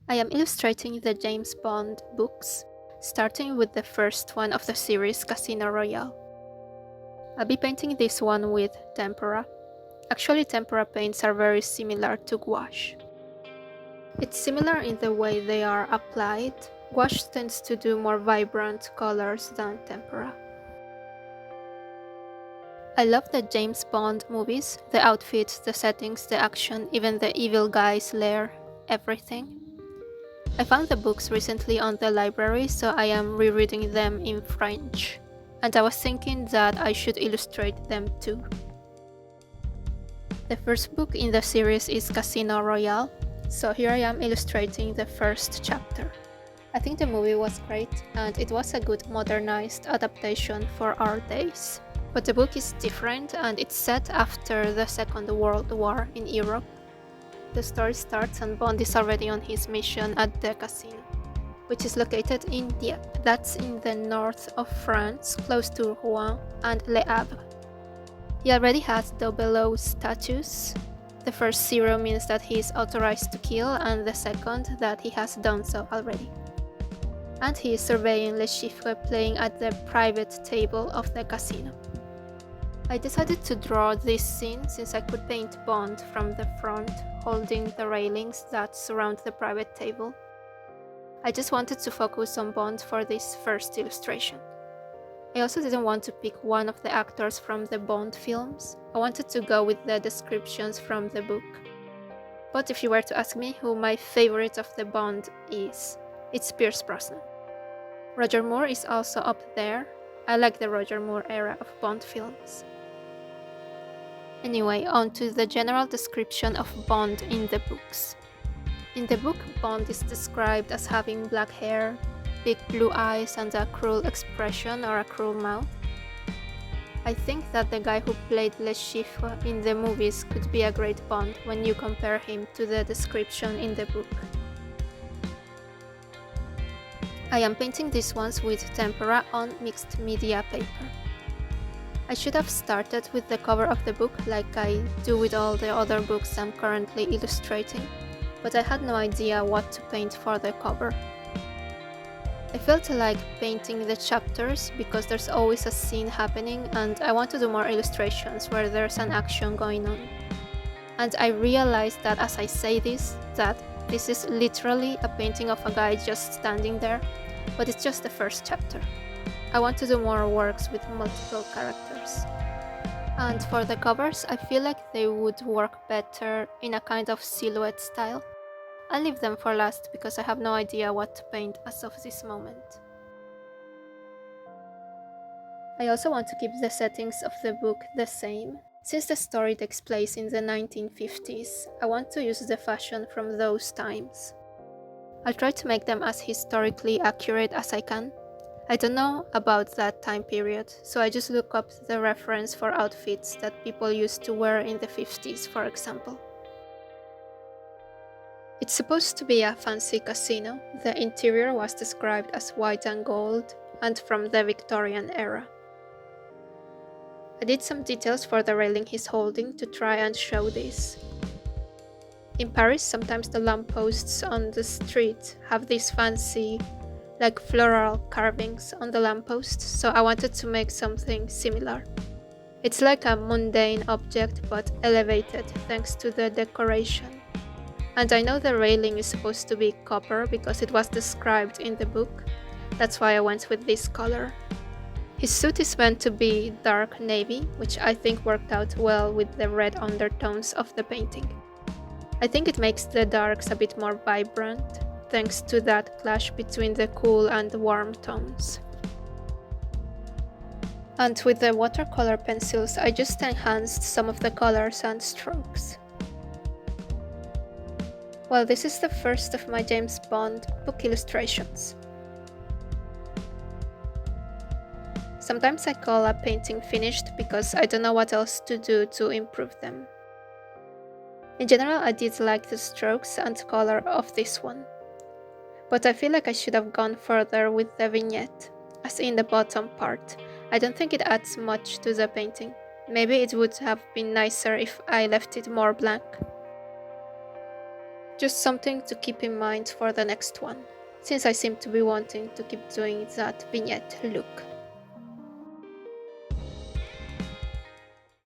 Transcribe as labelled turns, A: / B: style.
A: I am illustrating the James Bond books, starting with the first one of the series, Casino Royale. I'll be painting this one with Tempera. Actually, tempera paints are very similar to gouache. It's similar in the way they are applied. Gouache tends to do more vibrant colors than tempera. I love the James Bond movies, the outfits, the settings, the action, even the evil guy's lair, everything. I found the books recently on the library, so I am rereading them in French. And I was thinking that I should illustrate them too. The first book in the series is Casino Royale, so here I am illustrating the first chapter. I think the movie was great, and it was a good modernized adaptation for our days. But the book is different, and it's set after the Second World War in Europe. The story starts and Bond is already on his mission at the casino, which is located in Dieppe. That's in the north of France, close to Rouen and Le Havre. He already has double status. The first 0 means that he is authorized to kill, and the second that he has done so already. And he is surveying Les Chiffres, playing at the private table of the casino. I decided to draw this scene since I could paint Bond from the front, holding the railings that surround the private table. I just wanted to focus on Bond for this first illustration. I also didn't want to pick one of the actors from the Bond films. I wanted to go with the descriptions from the book. But if you were to ask me who my favorite of the Bond is, it's Pierce Brosnan. Roger Moore is also up there. I like the Roger Moore era of Bond films. Anyway, on to the general description of Bond in the books. In the book, Bond is described as having black hair, big blue eyes and a cruel expression or a cruel mouth. I think that the guy who played Les Chiffres in the movies could be a great Bond when you compare him to the description in the book. I am painting these ones with tempera on mixed media paper. I should have started with the cover of the book like I do with all the other books I'm currently illustrating, but I had no idea what to paint for the cover. I felt like painting the chapters because there's always a scene happening and I want to do more illustrations where there's an action going on. And I realized that as I say this, that this is literally a painting of a guy just standing there, but it's just the first chapter. I want to do more works with multiple characters. And for the covers, I feel like they would work better in a kind of silhouette style. I'll leave them for last because I have no idea what to paint as of this moment. I also want to keep the settings of the book the same. Since the story takes place in the 1950s, I want to use the fashion from those times. I'll try to make them as historically accurate as I can. I don't know about that time period, so I just look up the reference for outfits that people used to wear in the 50s, for example. It's supposed to be a fancy casino. The interior was described as white and gold, and from the Victorian era. I did some details for the railing he's holding to try and show this. In Paris, sometimes the lampposts on the street have these fancy, like floral carvings on the lampposts, so I wanted to make something similar. It's like a mundane object but elevated thanks to the decoration. And I know the railing is supposed to be copper because it was described in the book. That's why I went with this color. His suit is meant to be dark navy, which I think worked out well with the red undertones of the painting. I think it makes the darks a bit more vibrant, thanks to that clash between the cool and warm tones. And with the watercolor pencils, I just enhanced some of the colors and strokes. Well, this is the first of my James Bond book illustrations. Sometimes I call a painting finished because I don't know what else to do to improve them. In general, I did like the strokes and color of this one. But I feel like I should have gone further with the vignette, as in the bottom part. I don't think it adds much to the painting. Maybe it would have been nicer if I left it more blank. Just something to keep in mind for the next one, since I seem to be wanting to keep doing that vignette look.